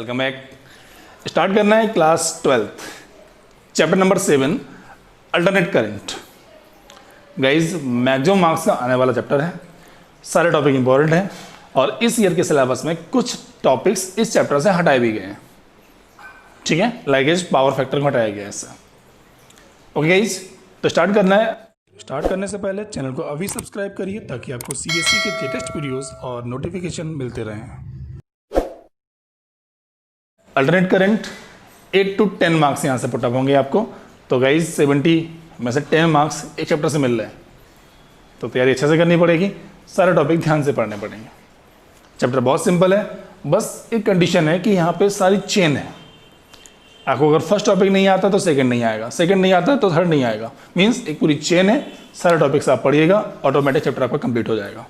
Welcome back. Start करना है class 12th chapter number 7 alternate current. Guys maximum marks का आने वाला चैप्टर है, सारे टॉपिक इंपॉर्टेंट हैं और इस ईयर के सिलेबस में कुछ टॉपिक्स इस चैप्टर से हटाए भी गए हैं। ठीक है, लाइक पावर फैक्टर को हटाया गया है इससे। ओके गाइज, तो स्टार्ट करना है। स्टार्ट करने से पहले चैनल को अभी सब्सक्राइब करिए ताकि आपको सीएससी के लेटेस्ट वीडियोस और नोटिफिकेशन मिलते रहें। अल्टरनेट करंट 8 to 10 मार्क्स यहाँ से पुटअप होंगे आपको। तो गाइज 70 में से 10 मार्क्स एक चैप्टर से मिल रहे हैं, तो तैयारी अच्छे से करनी पड़ेगी, सारे टॉपिक ध्यान से पढ़ने पड़ेंगे। चैप्टर बहुत सिंपल है, बस एक कंडीशन है कि यहाँ पे सारी चेन है। आपको अगर फर्स्ट टॉपिक नहीं आता तो सेकंड नहीं आएगा, सेकंड नहीं आता तो थर्ड नहीं आएगा। मीन्स एक पूरी चेन है, सारे टॉपिक्स आप पढ़िएगा, ऑटोमेटिक चैप्टर आपका कंप्लीट हो जाएगा।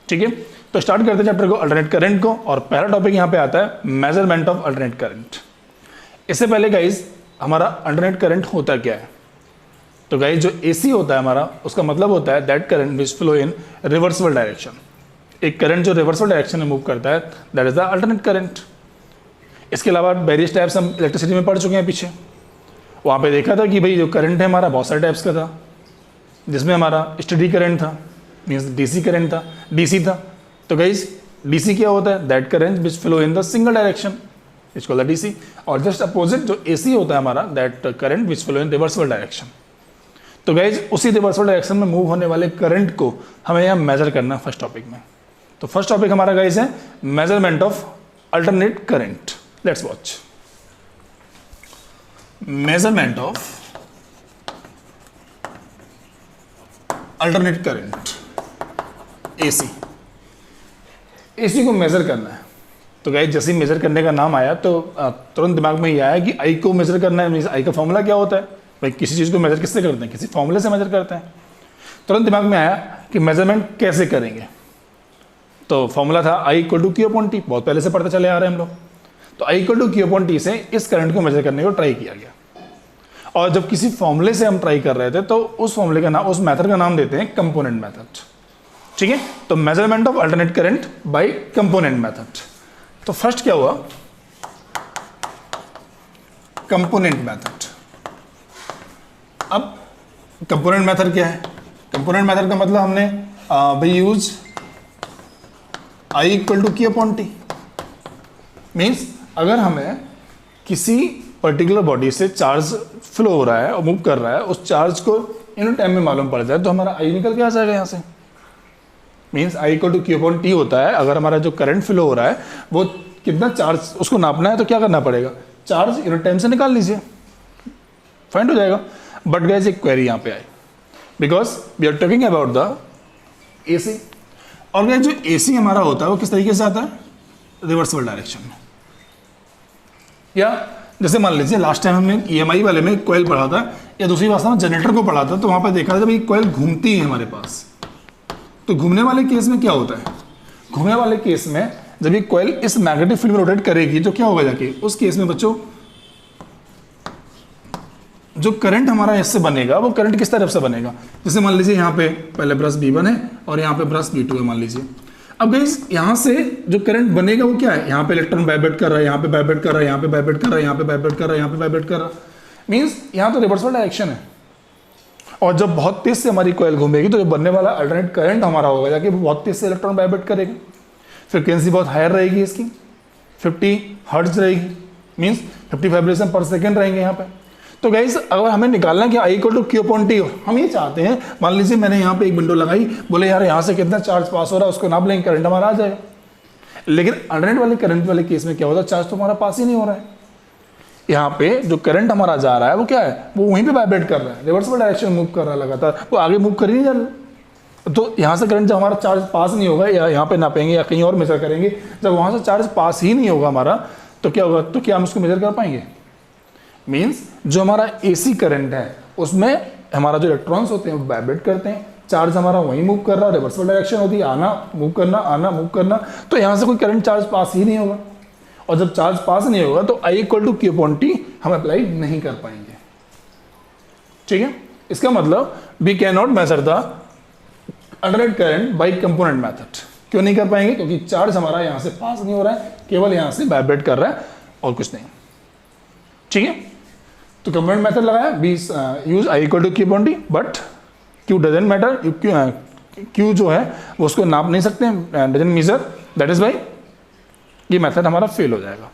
ठीक है, तो स्टार्ट करते हैं चैप्टर को, अल्टरनेट करंट को। और पहला टॉपिक यहाँ पे आता है मेजरमेंट ऑफ अल्टरनेट करंट। इससे पहले गाइज हमारा अल्टरनेट करंट होता क्या है? तो गाइज जो एसी होता है हमारा, उसका मतलब होता है that current which flow in reversible direction. एक करंट जो रिवर्सिबल डायरेक्शन में मूव करता है, that is the alternate current. इसके अलावा वेरियस टाइप्स हम इलेक्ट्रिसिटी में पढ़ चुके हैं पीछे। वहाँ पे देखा था कि भाई जो करंट है हमारा बहुत सारे टाइप्स का था, जिसमें हमारा स्टेडी करंट था, मीन्स डीसी करंट था, डीसी था। तो गाइज डीसी क्या होता है? That current which flow in the single direction, it's called the DC. और जस्ट अपोजिट जो एसी होता है हमारा, that current which flow in reversible direction. तो गाइज उसी रिवर्सिबल डायरेक्शन में मूव होने वाले करंट को हमें यहाँ मेजर करना है फर्स्ट टॉपिक में। तो फर्स्ट टॉपिक हमारा गाइज है measurement of alternate current. Let's watch measurement of alternate current AC. AC को मेजर करना है। तो गाइस जैसे ही मेजर करने का नाम आया तो तुरंत दिमाग में ये आया कि आई को मेजर करना है। मीन्स आई का फॉर्मूला क्या होता है? भाई किसी चीज़ को मेजर किससे करते हैं? किसी फॉर्मूले से मेजर करते हैं। तुरंत दिमाग में आया कि मेजरमेंट कैसे करेंगे। तो फॉर्मूला था I equal to Q upon T, बहुत पहले से पढ़ते चले आ रहे हैं हम लोग। तो I equal to Q upon T से इस करंट को मेजर करने को ट्राई किया गया। और जब किसी फॉर्मूले से हम ट्राई कर रहे थे तो उस फॉर्मूले का नाम, उस मेथड का नाम देते हैं कंपोनेंट मेथड। ठीक है, तो measurement of alternate current by component method. तो फर्स्ट क्या हुआ? Component method. अब कंपोनेंट मेथड क्या है? कंपोनेंट मेथड का मतलब हमने भाई use I equal to Q upon T. Means अगर हमें किसी पर्टिकुलर बॉडी से चार्ज फ्लो हो रहा है और मूव कर रहा है, उस चार्ज को इन टाइम में मालूम पड़ जाए तो हमारा आई निकल के आ जाएगा यहाँ से। Means I equal to Q upon T होता है। अगर हमारा जो करंट फ्लो हो रहा है वो कितना चार्ज, उसको नापना है तो क्या करना पड़ेगा? चार्ज यूनिट टाइम से निकाल लीजिए, फाइंड हो जाएगा। बट गाइस एक क्वेरी यहाँ पे आई, because we are talking about the AC. और गाइस जो एसी हमारा होता है वो किस तरीके से आता है? रिवर्सिबल डायरेक्शन में। या जैसे मान लीजिए लास्ट टाइम हमने ईएमआई वाले में कॉइल पढ़ा था, या दूसरी भाषा में जनरेटर को पढ़ा था। तो वहाँ पर देखा था जब ये कॉइल घूमती है हमारे पास, तो घूमने वाले केस में क्या होता है? घूमने वाले केस में जब ये कॉइल इस मैग्नेटिक फील्ड में रोटेट करेगी तो क्या होगा जाके उस केस में बच्चों, जो करंट हमारा इससे बनेगा वो करंट किस तरफ से बनेगा? जैसे मान लीजिए यहाँ पे पहले ब्रश B1 है और यहाँ पे ब्रश B2 है मान लीजिए। अब गाइस यहाँ से जो करंट बनेगा वो क्या है? यहाँ पे इलेक्ट्रॉन वाइब्रेट कर रहा है, यहाँ पे वाइब्रेट कर रहा है, यहाँ पे वाइब्रेट कर रहा है, यहाँ पे वाइब्रेट कर रहा है, यहाँ पे वाइब्रेट कर रहा है। मीन्स यहाँ तो रिवर्सिबल डायरेक्शन है। और जब बहुत तेज से हमारी कॉइल घूमेगी तो जो बनने वाला अल्टरनेट करंट हमारा होगा जाके वो बहुत तेज से इलेक्ट्रॉन वाइब्रेट करेगा। फ्रिक्वेंसी बहुत हायर रहेगी इसकी, 50 हर्ट्ज रहेगी। मीन्स 50 वाइब्रेशन पर सेकेंड रहेंगे यहाँ पे। तो गाइस अगर हमें निकालना है कि I equal to Q upon T, हम ये चाहते हैं, मान लीजिए मैंने यहाँ पे एक विंडो लगाई, बोले यार यहाँ से कितना चार्ज पास हो रहा है उसको नाप लेंगे, करंट हमारा आ जाएगा। लेकिन अल्टरनेट वाले करंट वाले केस में क्या होता है? चार्ज तो हमारा पास ही नहीं हो रहा है। यहाँ पे जो करंट हमारा जा रहा है वो क्या है? वो वहीं पे वाइब्रेट कर रहा है, रिवर्सिबल डायरेक्शन मूव कर रहा है लगातार, वो आगे मूव कर ही नहीं जा रहा। तो यहाँ से करंट जब हमारा चार्ज पास नहीं होगा, या यहाँ पे नापेंगे या कहीं और मेजर करेंगे, जब वहाँ से चार्ज पास ही नहीं होगा हमारा, तो क्या होगा? तो क्या हम उसको मेजर कर पाएंगे? मीन्स जो हमारा एसी करंट है उसमें हमारा जो इलेक्ट्रॉन्स होते हैं वो वाइब्रेट करते हैं, चार्ज हमारा वहीं मूव कर रहा है, रिवर्सिबल डायरेक्शन होती है, आना मूव करना, आना मूव करना। तो यहाँ से कोई करंट चार्ज पास ही नहीं होगा। और जब चार्ज पास नहीं होगा तो I equal to Q upon T हम अप्लाई नहीं कर पाएंगे। ठीक है, इसका मतलब we can not measure the alternate current by component method. क्यों नहीं कर पाएंगे? क्योंकि चार्ज हमारा यहाँ से पास नहीं हो रहा है, केवल यहाँ से वाइब्रेट कर रहा है और कुछ नहीं। ठीक है, तो कंपोनेंट मेथड लगाया, we use I equal to Q upon T, but Q doesn't matter, Q जो है वो उसको नाप नहीं सकते हैं, doesn't measure, that is why ये मेथड हमारा फेल हो जाएगा।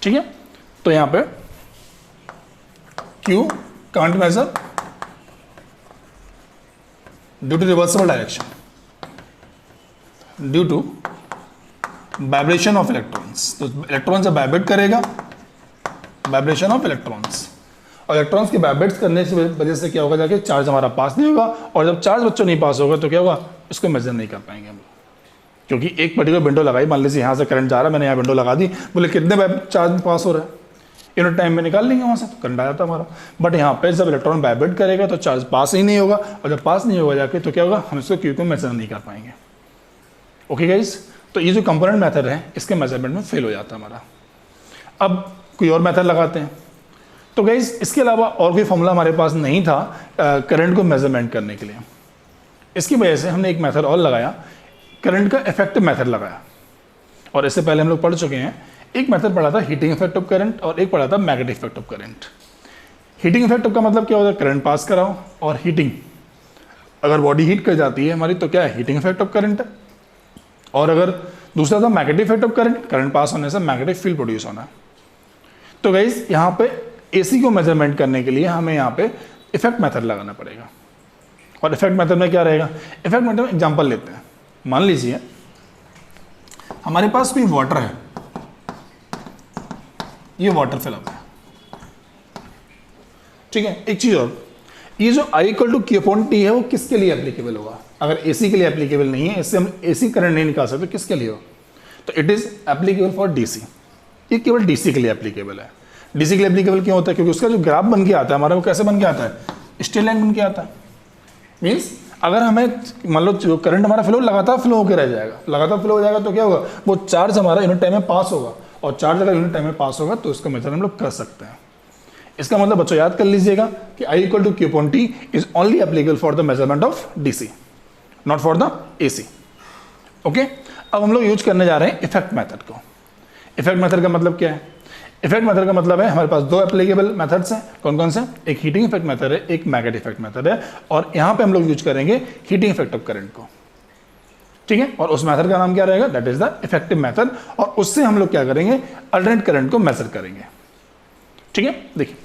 ठीक है, तो यहाँ पे Q can't measure due to reversible direction, due to vibration of electrons. तो इलेक्ट्रॉन जब वाइब्रेट करेगा, वाइब्रेशन ऑफ इलेक्ट्रॉन्स, और इलेक्ट्रॉन्स के वाइब्रेट करने की वजह से क्या होगा, जाके चार्ज हमारा पास नहीं होगा, और जब चार्ज बच्चों नहीं पास होगा तो क्या होगा, इसको मेजर नहीं कर पाएंगे हम, क्योंकि एक पर्टिकुलर विंडो लगाई, मान लीजिए यहाँ से करंट जा रहा है, मैंने यहाँ विंडो लगा दी, बोले कितने चार्ज पास हो रहा है, यूनिट टाइम में निकाल लेंगे वहाँ से, तो करंट आ जाता हमारा। बट यहाँ पे जब इलेक्ट्रॉन वाइब्रेट करेगा तो चार्ज पास ही नहीं होगा, और जब पास नहीं होगा जाके तो क्या होगा, हम इसको क्यू को मेजर नहीं कर पाएंगे। ओके गाइस, तो ये जो कंपोनेंट मेथड है इसके मेजरमेंट में फेल हो जाता है हमारा। अब कोई और मेथड लगाते हैं। तो गाइस इसके अलावा और कोई फॉर्मूला हमारे पास नहीं था करंट को मेजरमेंट करने के लिए, इसकी वजह से हमने एक मेथड और लगाया, करंट का इफेक्टिव मेथड लगाया। और इससे पहले हम लोग पढ़ चुके हैं, एक मेथड पढ़ा था हीटिंग इफेक्ट ऑफ करंट और एक पढ़ा था magnetic effect of current. Heating effect का मतलब क्या होता है, करंट पास कराओ, और हीटिंग, अगर बॉडी हीट कर जाती है हमारी तो क्या है, हीटिंग इफेक्ट ऑफ करंट है। और अगर दूसरा था magnetic effect of current, current pass होने से मैग्नेटिक फील्ड प्रोड्यूस होना। तो गाइस यहाँ पे एसी को मेजरमेंट करने के लिए हमें यहाँ पे इफेक्ट मेथड लगाना पड़ेगा। और इफेक्ट मेथड में क्या रहेगा, इफेक्ट मेथड में एग्जांपल लेते हैं। मान लीजिए हमारे पास कोई वाटर है, ये वाटर फिलअप है, ठीक है। एक चीज और, ये जो I equal to Q upon T है वो किसके लिए एप्लीकेबल होगा? अगर एसी के लिए एप्लीकेबल नहीं है, इससे हम एसी करंट नहीं निकाल सकते, किसके लिए हो? तो it is applicable for DC, ये केवल डीसी के लिए एप्लीकेबल है। डीसी के लिए एप्लीकेबल क्यों होता है? क्योंकि उसका जो ग्राफ बन के आता है हमारा, वो कैसे बन के आता है, स्ट्रेट लाइन बन के आता है। मीन्स अगर हमें मान लो जो करंट हमारा फ्लो लगातार फ्लो होकर रह जाएगा, लगातार फ्लो हो जाएगा तो क्या होगा, वो चार्ज हमारा यूनिट टाइम में पास होगा, और चार्ज अगर यूनिट टाइम में पास होगा तो इसका मेथड हम लोग कर सकते हैं। इसका मतलब बच्चों याद कर लीजिएगा कि I equal to Q upon T is only applicable for the measurement of DC, not for the AC. Okay, अब हम लोग यूज करने जा रहे हैं इफेक्ट मेथड को। इफेक्ट मेथड का मतलब क्या है? इफेक्ट मेथड का मतलब है हमारे पास दो एप्लीकेबल मेथड्स हैं। कौन कौन से? एक हीटिंग इफेक्ट मेथड है, एक मैग्नेटिक इफेक्ट मेथड है, और यहाँ पे हम लोग यूज करेंगे हीटिंग इफेक्ट ऑफ करंट को, ठीक है। और उस मेथड का नाम क्या रहेगा? That is the effective method, और उससे हम लोग क्या करेंगे, अल्टरनेट करंट को मेजर करेंगे, ठीक है। देखिए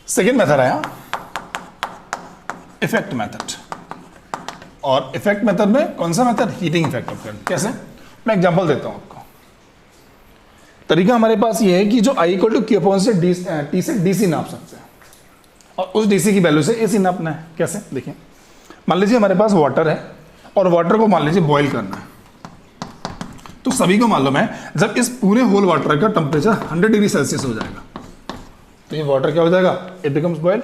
सेकेंड मेथड आया इफेक्ट मेथड, और इफेक्ट मेथड में कौन सा method? Heating effect of current. कैसे? मैं एग्जांपल देता हूं आपको। तरीका हमारे पास ये है कि जो I equal to Q upon से टी से डीसी नाप सकते हैं, और उस डीसी की वैल्यू से एसी नापना है। कैसे? देखिए मान लीजिए हमारे पास वाटर है, और वाटर को मान लीजिए बॉईल करना है। तो सभी को मालूम है जब इस पूरे होल वाटर का टेम्परेचर 100 डिग्री सेल्सियस हो जाएगा तो ये वाटर क्या हो जाएगा? It becomes boil.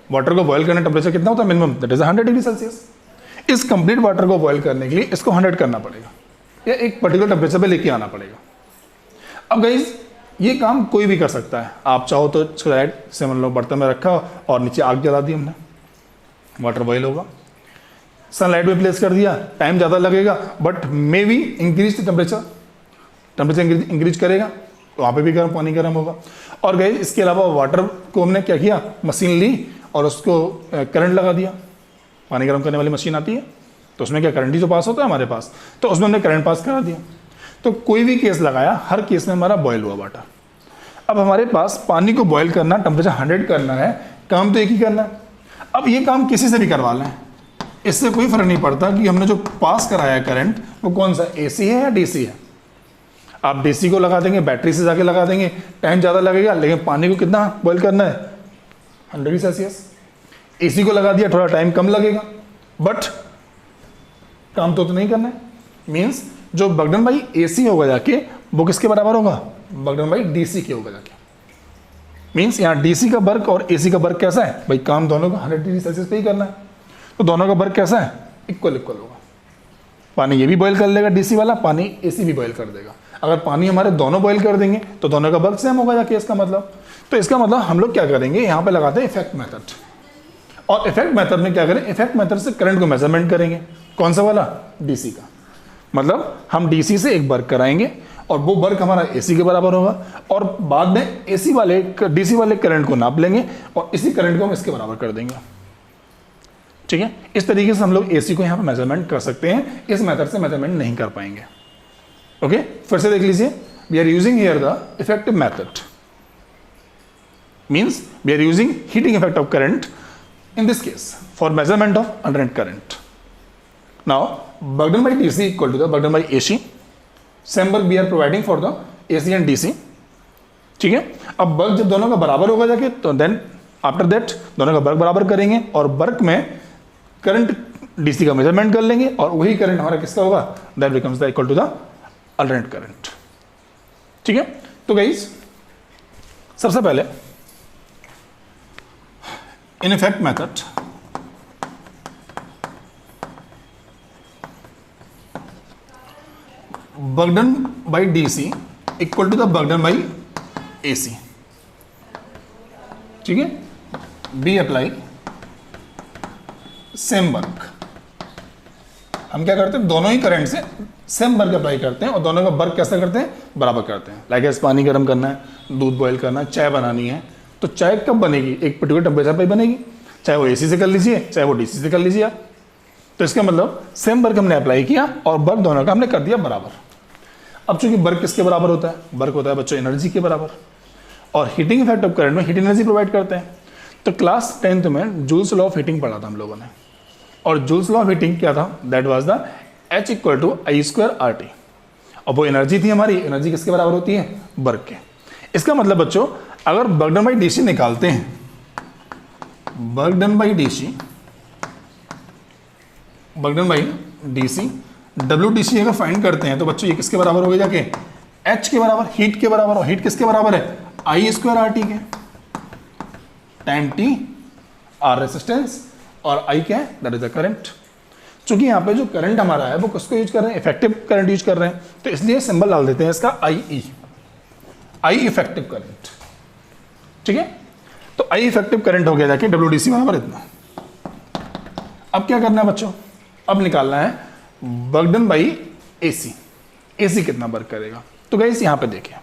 वाटर को बॉयल करने टेम्परेचर कितना होता है? Minimum, that is 100 degree Celsius. इस कंप्लीट वाटर को बॉयल करने के लिए इसको 100 करना पड़ेगा, या एक पर्टिकुलर टेम्परेचर पे लेके आना पड़ेगा। अब गाइस ये काम कोई भी कर सकता है। आप चाहो तो इसको डायरेक्ट से मान लो बर्तन में रखा और नीचे आग जला दी हमने, वाटर बॉयल होगा। सनलाइट में प्लेस कर दिया, टाइम ज़्यादा लगेगा, but may be increase the temperature increase करेगा, तो वहाँ पे भी गर्म पानी गर्म होगा। और गाइस इसके अलावा वाटर को हमने क्या किया, मशीन ली और उसको करंट लगा दिया। पानी गर्म करने वाली मशीन आती है, तो उसमें क्या करंट ही तो पास होता है हमारे पास, तो उसमें हमने करंट पास करा दिया। तो कोई भी केस लगाया, हर केस में हमारा बॉयल हुआ वाटर। अब हमारे पास पानी को बॉयल करना, टेम्परेचर 100 करना है, काम तो एक ही करना है। अब ये काम किसी से भी करवा लें, इससे कोई फर्क नहीं पड़ता कि हमने जो पास कराया है करंट वो कौन सा, एसी है या डीसी है। आप डीसी को लगा देंगे, बैटरी से जाके लगा देंगे, टाइम ज़्यादा लगेगा, लेकिन पानी को कितना बॉयल करना है, 100 डिग्री सेल्सियस। एसी को लगा दिया, थोड़ा टाइम कम लगेगा, बट काम तो नहीं करना है। मीन्स जो बर्डन बाई एसी होगा जाके वो किसके बराबर होगा, बर्डन बाई डीसी के होगा जाके। मीन्स यहाँ डीसी का वर्क और एसी का वर्क कैसा है भाई, काम दोनों को 100 डिग्री सेल्सियस पे ही करना है, तो दोनों का वर्क कैसा है, इक्वल होगा। पानी ये भी बॉयल कर लेगा डीसी वाला, पानी एसी भी बॉयल कर देगा। अगर पानी हमारे दोनों बॉयल कर देंगे तो दोनों का वर्क सेम होगा जाके, इसका मतलब। तो इसका मतलब हम लोग क्या करेंगे, यहाँ पे लगाते हैं इफेक्ट मेथड, और इफेक्ट मेथड में क्या करें, इफेक्ट मेथड से करंट को मेजरमेंट करेंगे। कौन सा वाला, डीसी का। मतलब हम डीसी से एक वर्क कराएंगे और वो वर्क हमारा एसी के बराबर होगा, और बाद में एसी वाले डीसी वाले करंट को नाप लेंगे और इसी करंट को हम इसके बराबर कर देंगे। ठीक है, इस तरीके से हम लोग एसी को यहाँ पर मेजरमेंट कर सकते हैं, इस मेथड से मेजरमेंट नहीं कर पाएंगे। ओके, फिर से देख लीजिए, we are using here the effective method, means we are using heating effect of current in this case for measurement of alternating current. Now work done by DC equal to the work done by AC. Same work we are providing for the AC and DC. ठीक है, अब work जब दोनों का बराबर होगा जाके तो देन आफ्टर दैट दोनों का वर्क बराबर करेंगे और वर्क में करंट DC का मेजरमेंट कर लेंगे और वही करंट हमारा किसका होगा, that becomes the equal to the alternate current. ठीक है, तो गाइस सबसे पहले in effect method work done by DC equal to the work done by AC। ठीक है, B apply सेम वर्क। हम क्या करते हैं, दोनों ही करंट से सेम वर्क अप्लाई करते हैं और दोनों का वर्क कैसा करते हैं, बराबर करते हैं। लाइक पानी गर्म करना है, दूध बॉईल करना है, चाय बनानी है, तो चाय कब बनेगी, एक पर्टिकुलर टेम्परेचर पर ही बनेगी, चाहे वो एसी से कर लीजिए चाहे वो डीसी से कर लीजिए आप। तो इसका मतलब सेम वर्क हमने अप्लाई किया और वर्क दोनों का हमने कर दिया बराबर। अब चूंकि वर्क किसके बराबर होता है, वर्क होता है बच्चों एनर्जी के बराबर, और हीटिंग इफेक्ट ऑफ करंट में हीट एनर्जी प्रोवाइड करते हैं। तो क्लास 10th में जूल्स लॉ ऑफ हीटिंग पढ़ा था हम लोगों ने, और जूल्स लॉ ऑफ हीटिंग क्या था, that was the H equal to I²RT। और वो एनर्जी थी हमारी, एनर्जी किसके बराबर होती है, वर्क के। इसका मतलब बच्चों अगर वर्क डन बाई डीसी निकालते हैं, work done by DC, work done by DC, WDC अगर फाइंड करते हैं तो बच्चों ये किसके बराबर हो गया जाके, H के बराबर, हीट के बराबर। और हीट किसके बराबर है, I²RT के, टाइम T, R रेसिस्टेंस, और I क्या है, दैट इज द करंट। चूंकि यहाँ पे जो करंट हमारा है वो किसको यूज कर रहे हैं, इफेक्टिव करंट यूज कर रहे हैं, तो इसलिए सिंबल डाल देते हैं इसका IE, I इफेक्टिव करंट। ठीक है, तो I इफेक्टिव करंट हो गया जाके WDC बराबर इतना। अब क्या करना है बच्चों, अब निकालना है work done by AC, AC कितना वर्क करेगा। तो गाइस यहाँ पे देखिए,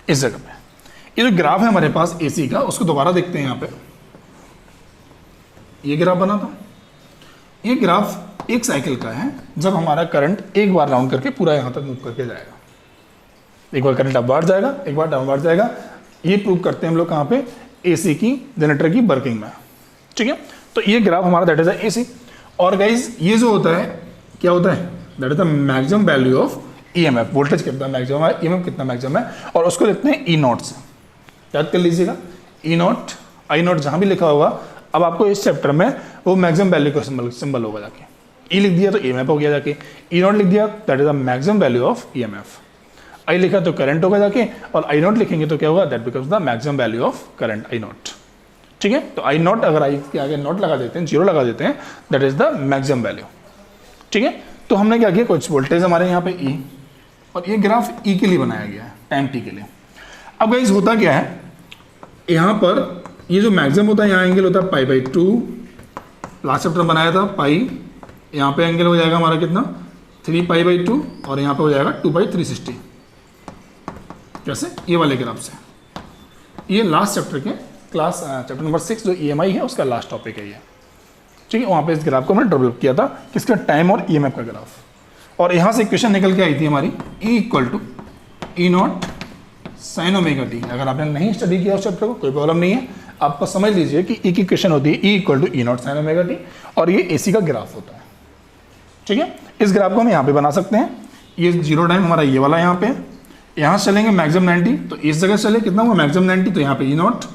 इस जगह पे ये जो ग्राफ है हमारे पास AC का, उसको दोबारा देखते हैं। यहाँ पे ये ग्राफ बना था, ये ग्राफ एक साइकिल का है, जब हमारा करंट एक बार राउंड करके पूरा यहाँ तक मूव करके जाएगा। एक बार करंट अपवार्ड जाएगा, एक बार डाउनवार्ड जाएगा। ये प्रूव करते हैं हम लोग कहाँ पे, AC की जनरेटर की वर्किंग में। ठीक है, तो ये ग्राफ हमारा दैट इज AC। और गाइज ये जो होता है क्या होता है, that is the maximum value of EMF, voltage कितना मैक्सिमम है, EMF कितना मैक्सिमम है, और उसको लिखते हैं E0 से। याद कर लीजिएगा, E0 I0 जहाँ भी लिखा होगा, अब आपको इस चैप्टर में वो मैक्सिमम वैल्यू का सिंबल होगा जाके। E लिख दिया तो EMF हो गया जाके, E0 लिख दिया that is the maximum value of EMF, I लिखा तो करंट होगा जाके, और I0 लिखेंगे तो क्या होगा, that becomes the maximum value of current I0। ठीक है, तो I0 अगर I के आगे नोट लगा देते हैं, 0 लगा देते हैं, that is the maximum value. ठीक है, तो हमने क्या किया, कुछ वोल्टेज हमारे यहाँ पे E, और ये ग्राफ E के लिए बनाया गया है, टाइम T के लिए। अब गाइस होता क्या है, यहाँ पर ये जो मैक्सिमम होता है, यहाँ एंगल होता है π/2, लास्ट चैप्टर बनाया था पाई, यहाँ पे एंगल हो जाएगा हमारा कितना, 3π/2, और यहाँ पे हो जाएगा 2π360। कैसे, ये वाले ग्राफ से। ये लास्ट चैप्टर के क्लास चैप्टर नंबर 6 जो EMI है उसका लास्ट टॉपिक है ये। ठीक है, वहाँ पे इस ग्राफ को हमने डेवलप किया था, किसका, टाइम और EMF का ग्राफ। और यहाँ से इक्वेशन निकल के आई थी हमारी, E equal to E0 sin ωt। अगर आपने नहीं स्टडी किया उस चैप्टर को कोई प्रॉब्लम नहीं है, आपको समझ लीजिए कि E की इक्वेशन होती है E equal to E0 sin ωt, और ये AC का ग्राफ होता है। ठीक है, इस ग्राफ को हम यहाँ पे बना सकते हैं। ये 0 टाइम हमारा ये वाला यहाँ पे, यहाँ चलेंगे मैक्सिमम 90, तो इस जगह चले कितना हुआ मैक्सिमम 90, तो यहाँ पे E0,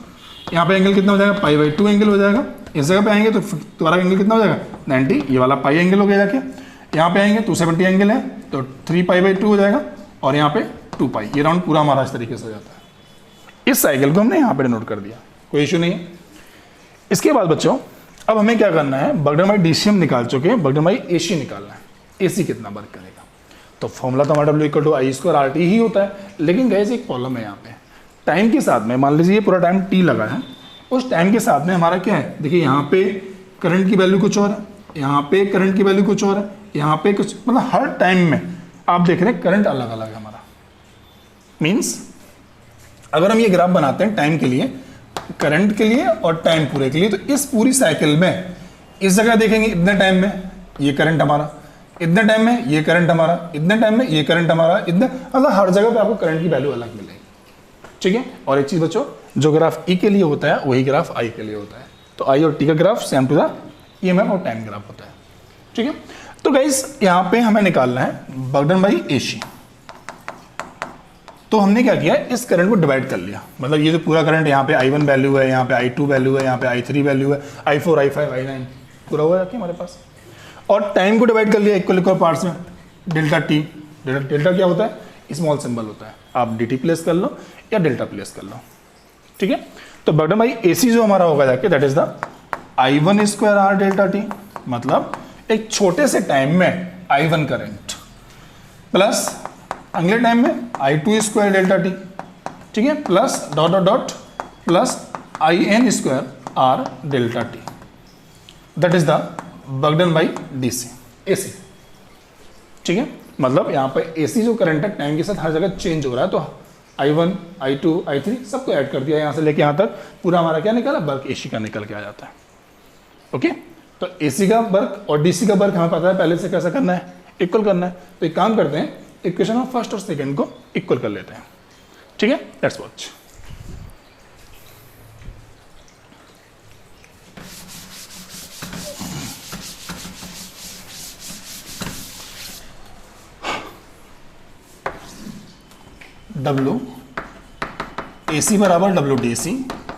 यहाँ पे एंगल कितना हो जाएगा, π/2 एंगल हो जाएगा। इस जगह पे आएंगे तो तुम्हारा एंगल कितना हो जाएगा, 90, ये वाला पाई एंगल हो गया जाके। यहाँ पे आएंगे 270 एंगल है, तो 3π/2 हो जाएगा, और यहाँ पे 2π, ये राउंड पूरा हमारा इस तरीके से हो जाता है। इस साइकिल को हमने यहाँ पे नोट कर दिया, कोई इशू नहीं है। इसके बाद बच्चों अब हमें क्या करना है, वर्क डन बाई डीसी हम निकाल चुके हैं, वर्क डन बाई AC निकालना है। AC कितना वर्क करेगा, तो फॉर्मूला तो हमारा W इक्वल टू I²RT ही होता है। लेकिन गाइस एक प्रॉब्लम है यहाँ पे, टाइम के साथ में मान लीजिए पूरा टाइम T लगा है, उस टाइम के साथ में हमारा क्या है, देखिए यहाँ पे करंट की वैल्यू कुछ और है, यहाँ पे करंट की वैल्यू कुछ और है, यहाँ पे कुछ, मतलब हर टाइम में आप देख रहे हैं करंट अलग अलग है हमारा। मीन्स अगर हम ये ग्राफ बनाते हैं टाइम के लिए, करंट के लिए और टाइम पूरे के लिए, तो इस पूरी साइकिल में इस जगह देखेंगे इतने टाइम में ये करंट हमारा, इतने टाइम में ये करंट हमारा, इतने टाइम में ये करंट हमारा, इतने, मतलब हर जगह पे आपको करंट की वैल्यू अलग मिलेगी। ठीक है, और एक चीज बच्चों, जो ग्राफ ई के लिए होता है वही ग्राफ आई के लिए होता है। तो आई और टी का graph same to the EMF और टाइम ग्राफ होता है। ठीक है, तो गाइस यहाँ पे हमें निकालना है बर्डन बाई एसी। तो हमने क्या किया, इस करंट को डिवाइड कर लिया, मतलब ये जो पूरा करंट यहाँ पे I1 वैल्यू है, यहाँ पे I2 वैल्यू है, यहाँ पे I3 वैल्यू है, I4, I5, I9 पूरा हुआ जाके हमारे पास। और टाइम को डिवाइड कर लिया इक्वल इक्वल पार्ट्स में, डेल्टा टी। डेल्टा क्या होता है, स्मॉल सिंबल होता है, आप dt प्लेस कर लो या डेल्टा प्लेस कर लो। ठीक है, तो बर्डन बाई एसी जो हमारा होगा जाके that is the I1 square R delta T, मतलब एक छोटे से टाइम में I1 करंट प्लस अगले टाइम में I2 स्क्वायर डेल्टा टी। ठीक है, plus dot dot dot plus IN square R delta T, that is the burden by DC AC। ठीक है, मतलब यहाँ पे AC जो करंट है टाइम के साथ हर जगह चेंज हो रहा है, तो I1, I2, I3 सबको ऐड कर दिया, यहाँ से लेके यहाँ तक पूरा हमारा क्या निकला, वर्क AC का निकल के आ जाता है। ओके, तो AC का वर्क और DC का वर्क हमें पता है पहले से कैसा करना है, इक्वल करना है। तो एक काम करते हैं, इक्वेशन ऑफ फर्स्ट और सेकंड को इक्वल कर लेते हैं। ठीक है, लेट्स वॉच। W AC बराबर W DC।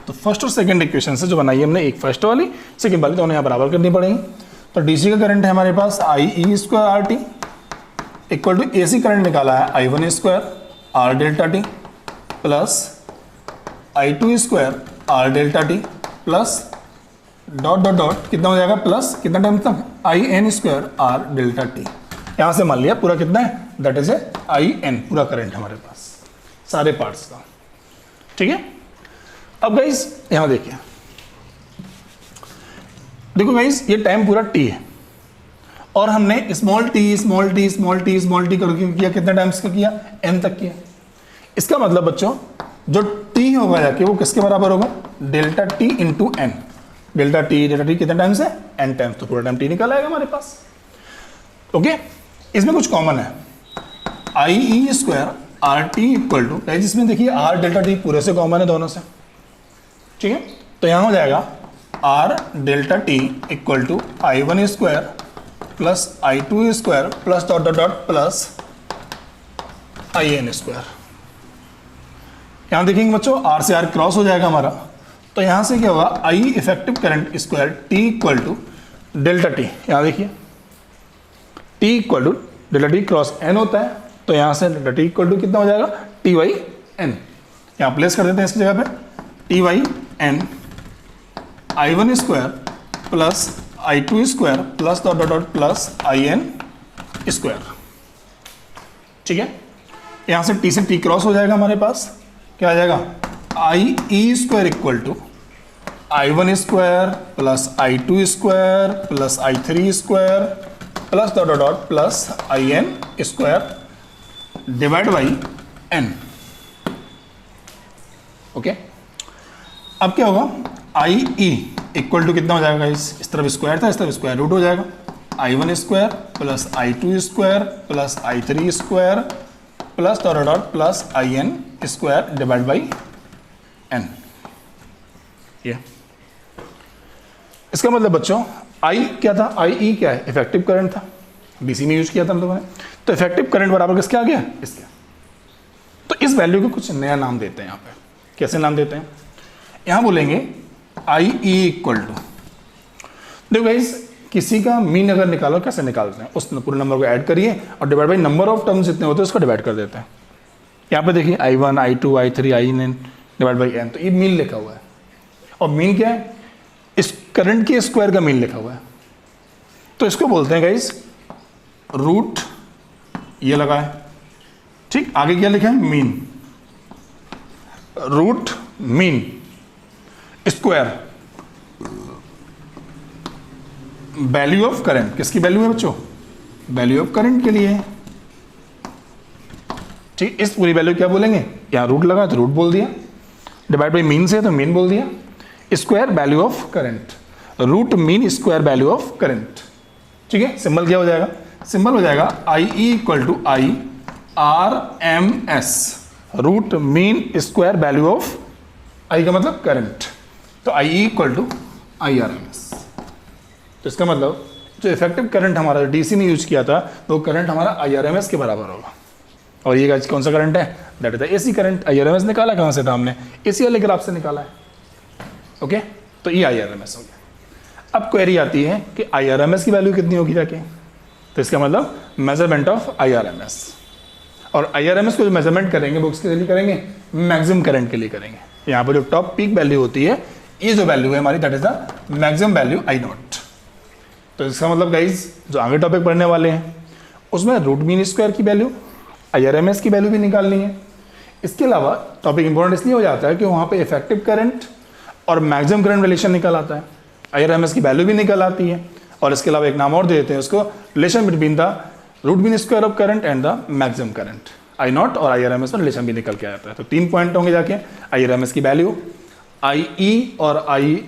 तो फर्स्ट और सेकंड इक्वेशन से जो बनाई है हमने, एक फर्स्ट वाली सेकंड वाली, दोनों यहाँ बराबर करनी पड़ेंगी। तो DC का करंट है हमारे पास IE square RT equal to AC current निकाला है I1 square R delta T plus I2 square R delta T plus dot dot dot कितना हो जाएगा, प्लस कितना टाइम तक IN square R delta T. यहाँ से मान लिया पूरा कितना है, दैट इज IN, पूरा करंट हमारे पास सारे पार्ट्स का। ठीक है, अब गाइस यहाँ देखिए, देखो गाइस ये टाइम पूरा t है और हमने small T small T small T small T करके किया, कितने टाइम्स का किया, n तक किया। इसका मतलब बच्चों जो t होगा जाके वो किसके बराबर होगा, delta T into n। Delta T कितने टाइम्स है, n टाइम्स, तो पूरा टाइम t निकल आएगा हमारे पास। ओके, इसमें कुछ कॉमन है, IE square RT equal to, इसमें देखिए R डेल्टा टी पूरे से कॉमन है दोनों से। ठीक है, तो यहाँ हो जाएगा R delta T equal to I1 square plus I2 square plus dot dot dot plus IN square. यहाँ देखेंगे बच्चों R से R क्रॉस हो जाएगा हमारा, तो यहाँ से क्या होगा, I effective current square T equal to delta T. यहाँ देखिए T equal to delta T cross N होता है, तो यहाँ से डेल्टा टी इक्वल टू कितना हो जाएगा, T बाई N। यहाँ प्लेस कर देते हैं इसकी जगह पे, T by N I1 square plus I2 square plus dot dot dot plus IN square. ठीक है, यहाँ से T से T क्रॉस हो जाएगा, हमारे पास क्या आ जाएगा, IE square equal to I1 square plus I2 square plus I3 square plus dot dot dot plus IN square divide by N। Okay, अब क्या होगा, IE इक्वल टू कितना हो जाएगा, इस तरफ स्क्वायर था, इस तरफ स्क्वायर रूट हो जाएगा, I1 square plus I2 square plus I3 square plus dot dot plus IN square divide by N। ये इसका मतलब बच्चों I क्या था, IE क्या है, इफेक्टिव करंट था, DC में यूज किया था हम लोगों ने। तो इफेक्टिव करंट बराबर किसके आ गया, इसके। तो इस वैल्यू को कुछ नया नाम देते हैं यहाँ पे, कैसे नाम देते हैं, यहाँ बोलेंगे IE इक्वल टू, देखो गाइस किसी का मीन अगर निकालो कैसे निकालते हैं, उस पूरे नंबर को ऐड करिए और divide by number of terms जितने होते हैं उसको डिवाइड कर देते हैं। यहाँ पे देखिए I1 I2 I3 IN divide by N, तो ये मीन लिखा हुआ है। और मीन क्या है, इस करंट के स्क्वायर का मीन लिखा हुआ है, तो इसको बोलते हैं गाइस रूट, ये लगा है। ठीक, आगे क्या लिखा है, mean, root mean square value of current, किसकी वैल्यू है बच्चों? वैल्यू ऑफ करंट के लिए है। ठीक, इस पूरी वैल्यू क्या बोलेंगे? यहाँ रूट लगा तो रूट बोल दिया, डिवाइड बाई मीन से तो मीन बोल दिया, square value of current, root mean square value of current. ठीक है, सिंबल क्या हो जाएगा? सिंबल हो जाएगा I equal to I R M S, root mean square value of I का मतलब करंट, तो I equal to I R M S. तो इसका मतलब जो इफेक्टिव करंट हमारा डीसी ने यूज किया था वो करंट हमारा आई आर एम एस के बराबर होगा। और ये कौन सा करंट है? That is the AC current. I R M S निकाला कहाँ से था हमने? एसी वाले ग्राफ से निकाला है। ओके, तो ये आई आर एम एस हो गया। अब क्वेरी आती है कि आई आर एम एस की वैल्यू कितनी होगी जाके, तो इसका मतलब measurement of I R M S. और आई आर एम एस को जो मेजरमेंट करेंगे वो किसके लिए करेंगे? मैक्सिमम करंट के लिए करेंगे। यहाँ पर जो टॉप पीक वैल्यू होती है, ये जो वैल्यू है हमारी, that is the maximum value I not. तो इसका मतलब गाइज जो आगे टॉपिक पढ़ने वाले हैं उसमें रूट मीन स्क्वायर की value, I R M S की वैल्यू भी निकालनी है। इसके अलावा टॉपिक इंपॉर्टेंट इसलिए हो जाता है कि वहाँ पे इफेक्टिव करंट और मैक्सिमम करंट रिलेशन निकल आता है, आई आर एम एस की वैल्यू भी निकल आती है, और इसके अलावा एक नाम और दे देते हैं उसको, relation between the root mean square of current and the maximum current. I nought और आई आर एम एस में रिलेशन भी निकल के आता है। तो 3 पॉइंट होंगे जाके, आई आर एम एस की वैल्यू, आई ई और आई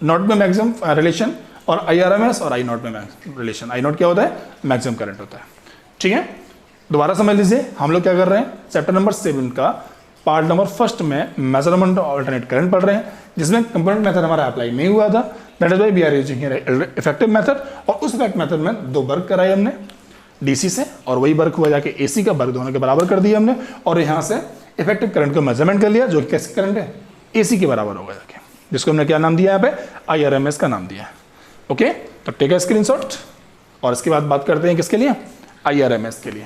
नॉट में मैक्सिमम रिलेशन, और आई आर एम एस और आई नॉट में रिलेशन। आई नॉट क्या होता है? मैक्सिमम करंट होता है। ठीक है, दोबारा समझ लीजिए, हम लोग क्या कर रहे हैं? चैप्टर नंबर 7 का पार्ट नंबर 1 में मेजरमेंट ऑफ अल्टरनेट करंट पढ़ रहे हैं, जिसमें कंपोनेंट मेथड हमारा अप्लाई नहीं हुआ था। That is why we are using effective method. और उस इफेक्ट मेथड में 2 वर्क कराए हमने डीसी से, और वही वर्क हुआ जाके एसी का वर्क दोनों के बराबर कर दिया हमने, और यहाँ से इफेक्टिव करंट को मेजरमेंट कर लिया, जो कि कैसे करंट है? एसी के बराबर होगा जाके, जिसको हमने क्या नाम दिया? यहाँ पे आई आर एम एस का नाम दिया। ओके, तो टेक अ स्क्रीनशॉट, और इसके बाद बात करते हैं किसके लिए? आई आर एम एस के लिए।